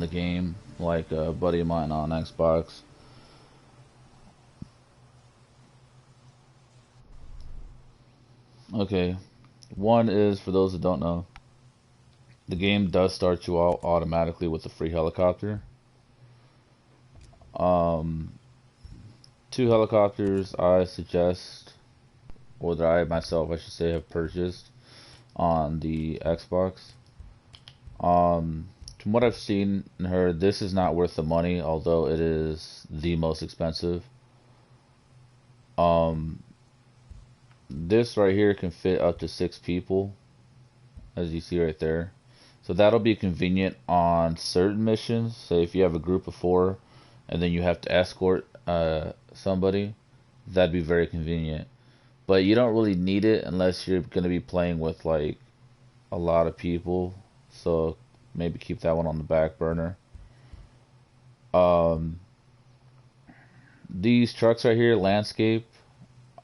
the game, like a buddy of mine on Xbox. Okay, one is for those that don't know, the game does start you out automatically with a free helicopter. Um, Two helicopters I suggest, or that I myself, I should say, have purchased on the Xbox. From what I've seen and heard, this is not worth the money, although it is the most expensive. Um, this right here can fit up to 6 people, as you see right there. So that'll be convenient on certain missions. Say if you have a group of 4, and then you have to escort somebody, that'd be very convenient. But you don't really need it unless you're gonna be playing with like a lot of people. So maybe keep that one on the back burner. Um, these trucks right here, landscape,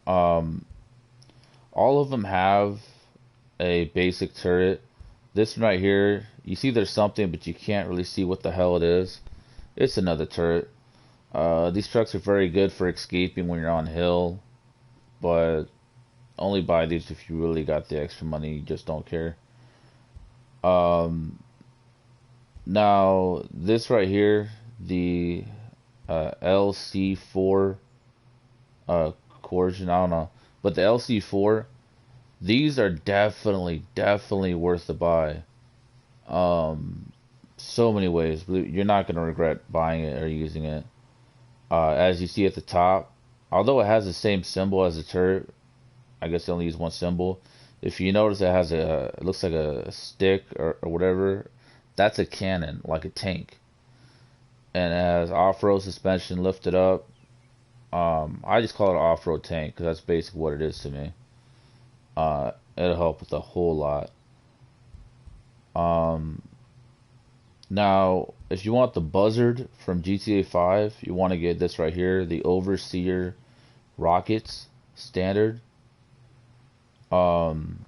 um, all of them have a basic turret. This one right here, you see there's something, but you can't really see what the hell it is. It's another turret. These trucks are very good for escaping when you're on hill, but only buy these if you really got the extra money, you just don't care. Um, Now, this right here, the LC4 coercion, I don't know. But the LC4, these are definitely worth the buy. Um, so many ways. You're not going to regret buying it or using it. As you see at the top, although it has the same symbol as the turret, I guess they only use one symbol. If you notice, it looks like a stick or whatever. That's a cannon, like a tank, and it has off-road suspension lifted up. I just call it an off-road tank because that's basically what it is to me. It'll help with a whole lot. Um, Now, if you want the Buzzard from GTA 5, you want to get this right here, the Overseer Rockets Standard. Um,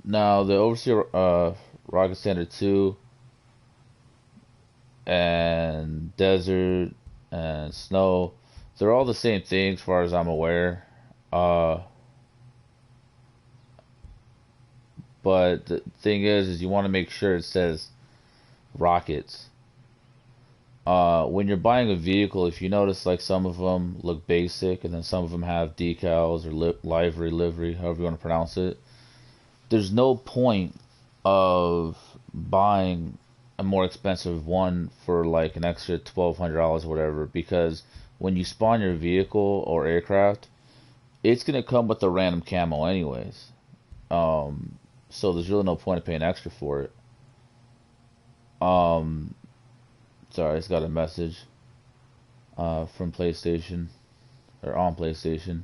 Now, the Overseer Rocket Standard 2 and Desert and Snow, they're all the same thing as far as I'm aware. Uh, but the thing is you want to make sure it says rockets. When you're buying a vehicle, if you notice, like some of them look basic, and then some of them have decals or livery, however you want to pronounce it. There's no point of buying a more expensive one for like an extra $1,200 or whatever, because when you spawn your vehicle or aircraft, it's gonna come with a random camo anyways. Um, so there's really no point of paying extra for it. Um, Sorry, I just got a message from PlayStation or on PlayStation.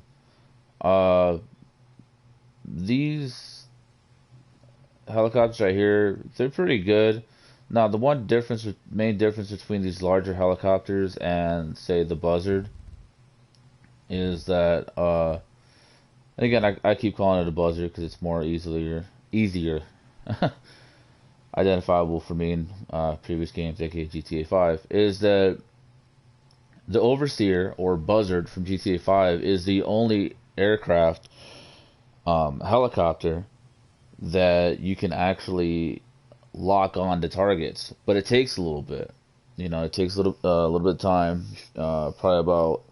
Uh, these helicopters right here, they're pretty good. Now, the main difference between these larger helicopters and say the Buzzard is that, and again, I keep calling it a Buzzard because it's more easier identifiable for me in previous games, aka GTA 5, is that the Overseer or Buzzard from GTA 5 is the only aircraft helicopter that you can actually lock on to targets, but it takes a little bit. You know, it takes a little bit of time, probably about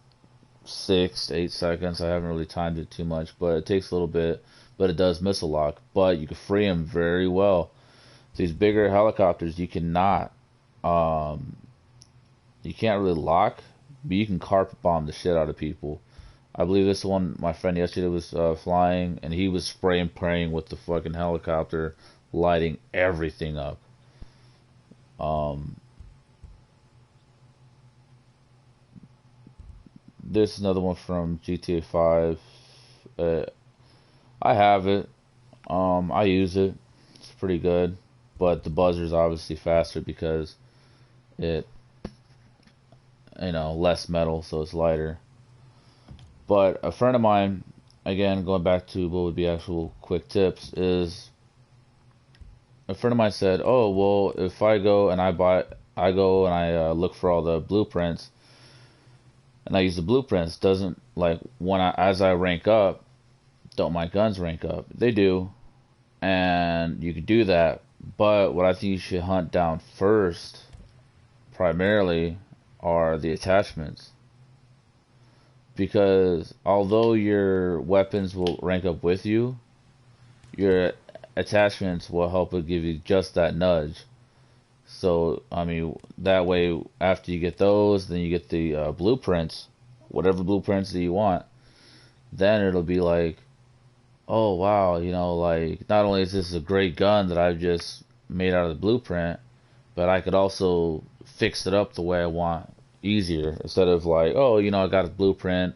6 to 8 seconds. I haven't really timed it too much, but it takes a little bit. But it does missile lock. But you can free them very well. These bigger helicopters, um, you can't really lock, but you can carpet bomb the shit out of people. I believe this one, my friend yesterday was flying, and he was spraying and praying with the fucking helicopter, lighting everything up. Um, this is another one from GTA 5. Uh, I have it. I use it. It's pretty good, but the buzzer's obviously faster because it, less metal, so it's lighter. But a friend of mine, again, going back to what would be actual quick tips, is a friend of mine said, "Oh, well, if I go and I look for all the blueprints, and I use the blueprints, doesn't like as I rank up, don't my guns rank up? They do, and you can do that. But what I think you should hunt down first, primarily, are the attachments, because although your weapons will rank up with you, your attachments will help it give you just that nudge. So, I mean, that way, after you get those, then you get the blueprints, whatever blueprints that you want. Then it'll be like, oh wow, like not only is this a great gun that I've just made out of the blueprint, but I could also fix it up the way I want easier. Instead of like, oh, I got a blueprint,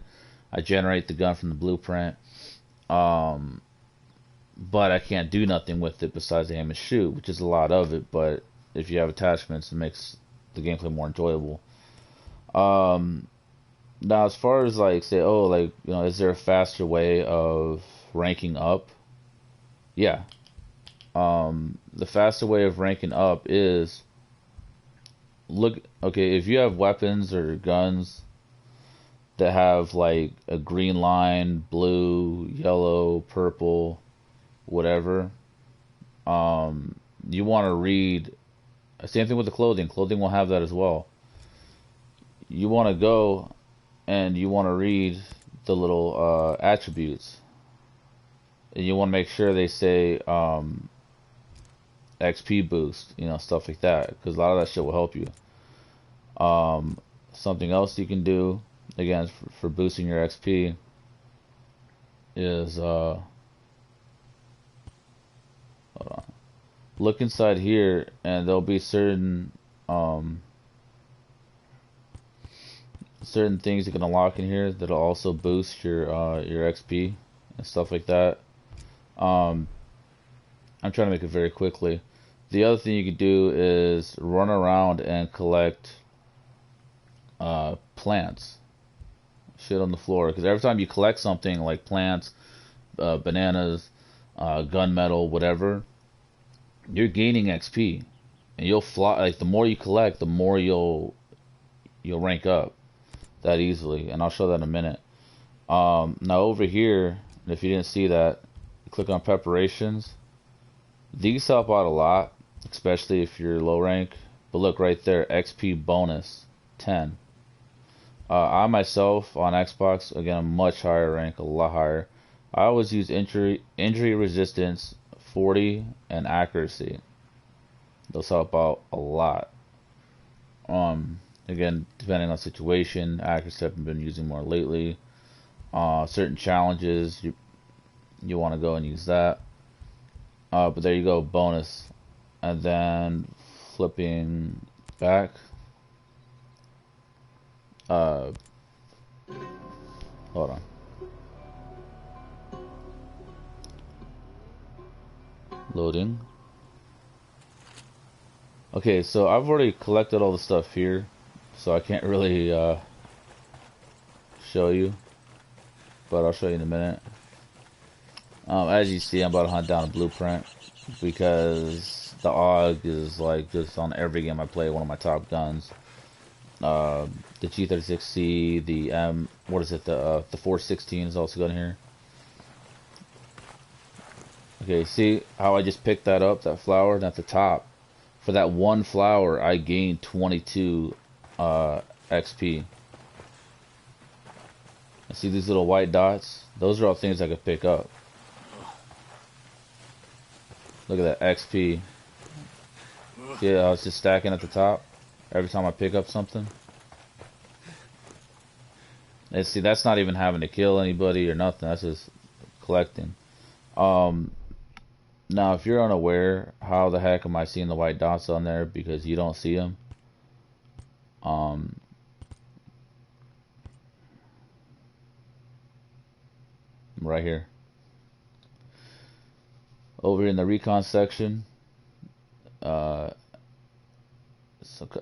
I generate the gun from the blueprint, but I can't do nothing with it besides aim and shoot, which is a lot of it, but if you have attachments, it makes the gameplay more enjoyable. Now, as far as like say, oh, like is there a faster way of ranking up? Yeah. The faster way of ranking up is okay, if you have weapons or guns that have like a green line, blue, yellow, purple, whatever, you want to read. Same thing with the clothing. Clothing will have that as well. You want to go and you want to read the little attributes. And you want to make sure they say XP boost, stuff like that. Because a lot of that shit will help you. Something else you can do, again, for boosting your XP is, hold on. Look inside here, and there'll be certain things you can unlock in here that'll also boost your XP and stuff like that. I'm trying to make it very quickly. The other thing you could do is run around and collect plants, shit on the floor, because every time you collect something like plants, bananas, gunmetal, whatever, you're gaining XP, and you'll fly. Like the more you collect, the more you'll rank up that easily, and I'll show that in a minute. Now over here, if you didn't see that, click on preparations. These help out a lot, especially if you're low rank. But look right there, XP bonus 10. I myself on Xbox, again, a much higher rank, a lot higher. I always use injury resistance 40 and accuracy. Those help out a lot. Again, depending on situation, accuracy I've been using more lately. Certain challenges, you want to go and use that. But there you go, bonus. And then flipping back. Hold on. Loading. Okay, so I've already collected all the stuff here, so I can't really show you, but I'll show you in a minute. As you see, I'm about to hunt down a blueprint because the AUG is like just on every game I play, one of my top guns. The G36C, the the 416 is also got in here. Okay, see how I just picked that up, that flower, and at the top. For that one flower, I gained 22 XP. And see these little white dots? Those are all things I could pick up. Look at that XP. See how it's just stacking at the top every time I pick up something? And see, that's not even having to kill anybody or nothing. That's just collecting. Now, if you're unaware, how the heck am I seeing the white dots on there because you don't see them? Right here. Over in the Recon section, so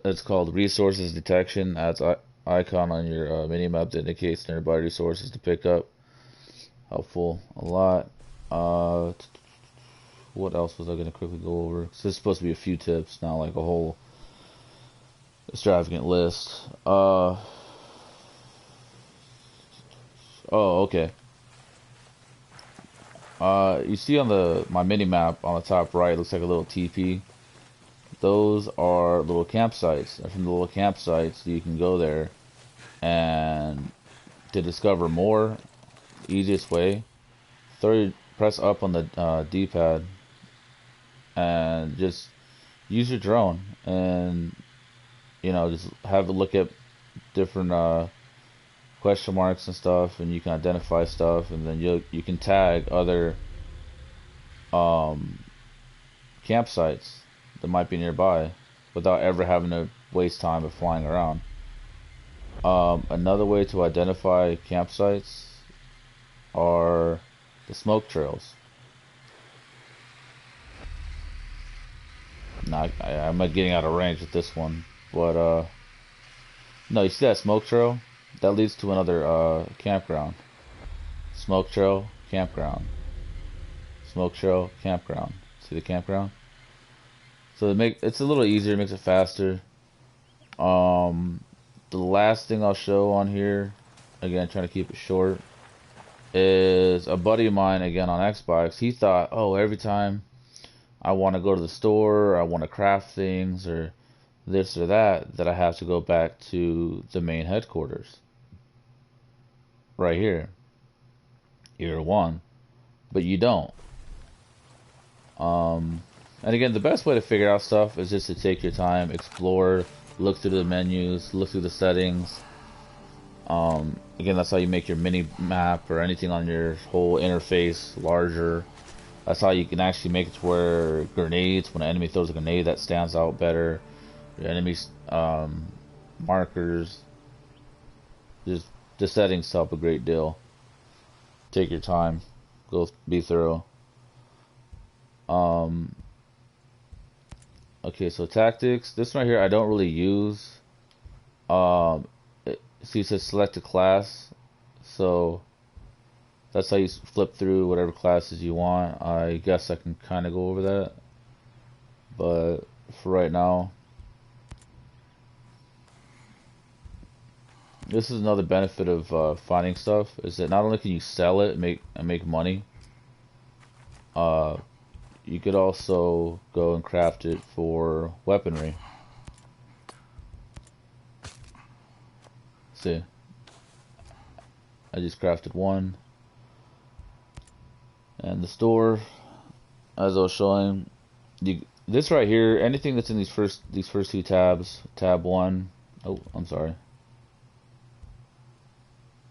it's called Resources Detection. That's an icon on your minimap that indicates nearby resources to pick up. Helpful a lot. what else was I gonna quickly go over? So this is supposed to be a few tips, not like a whole extravagant list. Oh, okay. You see on my mini map on the top right, looks like a little TP. Those are little campsites. And from the little campsites, you can go there, and to discover more, easiest way, press up on the D-pad, and just use your drone, and just have a look at different question marks and stuff, and you can identify stuff, and then you can tag other um, campsites that might be nearby without ever having to waste time of flying around. Another way to identify campsites are the smoke trails. Now, I'm not getting out of range with this one, but no, you see that smoke trail? That leads to another campground. Smoke trail, campground. Smoke trail, campground. See the campground? So it's a little easier, makes it faster. The last thing I'll show on here, again, trying to keep it short, is a buddy of mine, again, on Xbox. He thought, oh, every time I want to go to the store, I want to craft things, or this or that I have to go back to the main headquarters. Right here. Year one. But you don't. And again, the best way to figure out stuff is just to take your time, explore, look through the menus, look through the settings. Again, that's how you make your mini map or anything on your whole interface larger. That's how you can actually make it to where grenades, when an enemy throws a grenade, that stands out better. Your enemy's markers. Just the settings help a great deal. Take your time. Be thorough. Okay, so tactics. This one right here I don't really use. See, it says select a class. So that's how you flip through whatever classes you want. I guess I can kind of go over that. But for right now, this is another benefit of finding stuff, is that not only can you sell it and make money, you could also go and craft it for weaponry. See, I just crafted one, and the store, as I was showing, this right here, anything that's in these first two tabs, tab 1, oh, I'm sorry,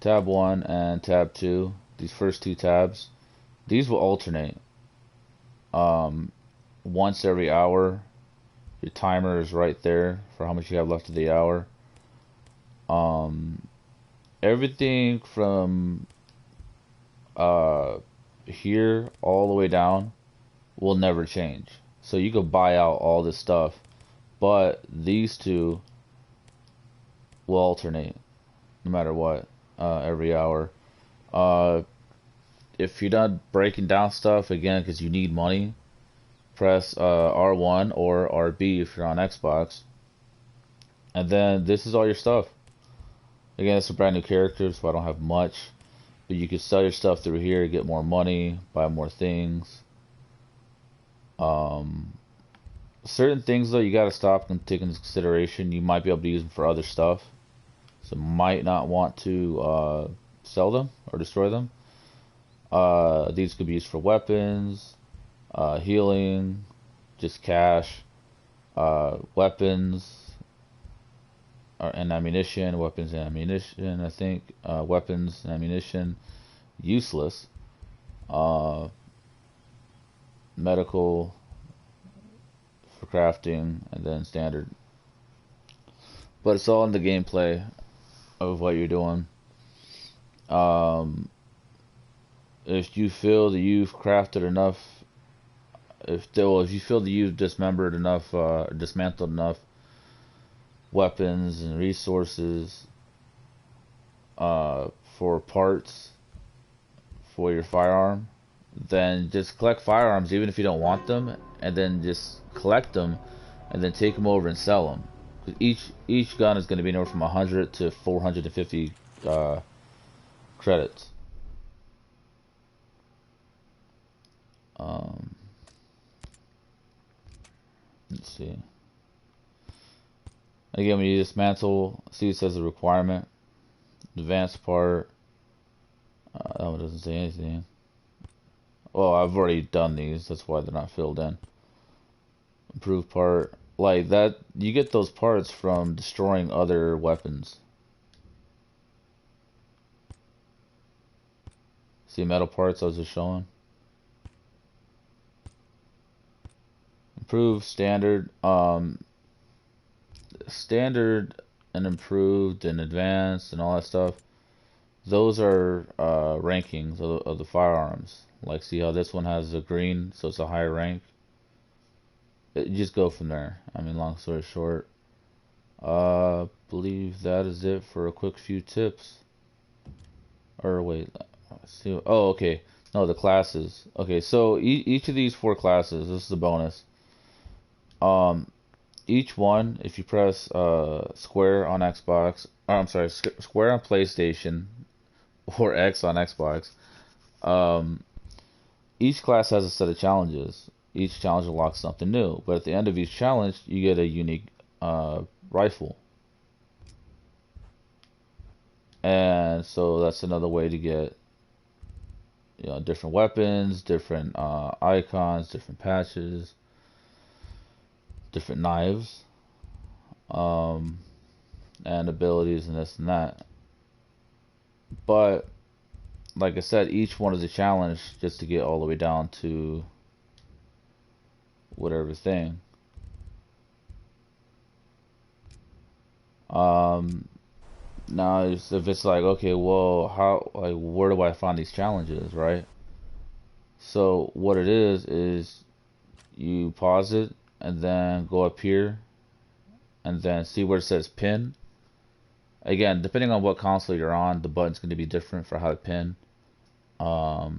tab 1 and tab 2, these first two tabs, these will alternate. Once every hour. Your timer is right there for how much you have left of the hour. Everything from here all the way down will never change. So you could buy out all this stuff, but these two will alternate no matter what, every hour. If you're done breaking down stuff, again, because you need money, press R1 or RB if you're on Xbox. And then this is all your stuff. Again, it's a brand new character, so I don't have much. But you can sell your stuff through here, get more money, buy more things. Certain things, though, you got to stop and take into consideration. You might be able to use them for other stuff. So might not want to sell them or destroy them. These could be used for weapons, healing, just cash, weapons, and ammunition, weapons and ammunition, I think, weapons and ammunition, useless, medical for crafting, and then standard. But it's all in the gameplay of what you're doing. If you feel that you've crafted enough, if you feel that you've dismembered enough, dismantled enough weapons and resources for parts for your firearm, then just collect firearms even if you don't want them, and then just collect them, and then take them over and sell them. Each gun is going to be anywhere from 100 to 450 credits. Let's see. Again, when you dismantle, see it says a requirement. Advanced part. That one doesn't say anything. Well, I've already done these. That's why they're not filled in. Improved part. Like that, you get those parts from destroying other weapons. See metal parts I was just showing. Improved, standard. Standard and improved and advanced and all that stuff. Those are rankings of the firearms. Like, see how this one has a green, so it's a higher rank. You just go from there. I mean, long story short, believe that is it for a quick few tips. Or wait, let's see. Oh, okay. No, the classes. Okay, so each of these 4 classes, this is a bonus. Each one, if you press square on Xbox, or I'm sorry, square on PlayStation, or X on Xbox, each class has a set of challenges. Each challenge unlocks something new, but at the end of each challenge, you get a unique rifle. And so that's another way to get, you know, different weapons, different icons, different patches, different knives, and abilities and this and that. But like I said, each one is a challenge just to get all the way down to whatever thing. Now if it's like, okay, well, how, like, where do I find these challenges, right? So what it is you pause it and then go up here and then see where it says pin. Again, depending on what console you're on, the button's going to be different for how to pin. But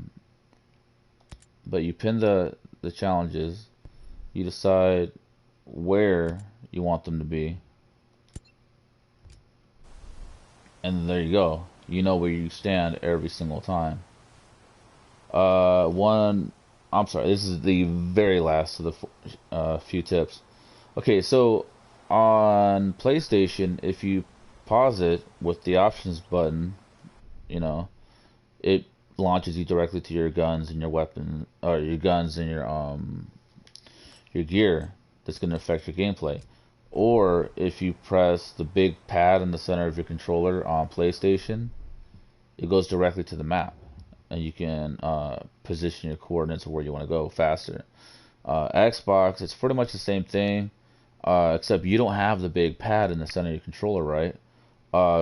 you pin the challenges. You decide where you want them to be. And there you go. You know where you stand every single time. I'm sorry, this is the very last of the few tips. Okay, so on PlayStation, if you pause it with the options button, you know, it launches you directly to your guns and your weapon, or your guns and your gear. That's going to affect your gameplay. Or if you press the big pad in the center of your controller on PlayStation, it goes directly to the map, and you can position your coordinates of where you want to go faster. Xbox, it's pretty much the same thing, except you don't have the big pad in the center of your controller, right?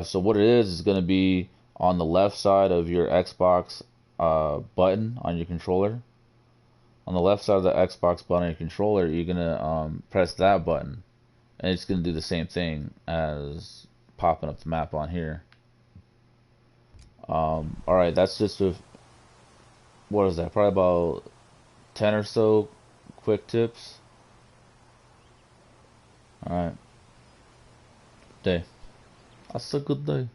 So what it is going to be on the left side of your Xbox button on your controller. On the left side of the Xbox button on your controller, you're going to press that button, and it's going to do the same thing as popping up the map on here. Alright, that's just what is that? Probably about 10 or so quick tips. Alright. Day. That's a good day.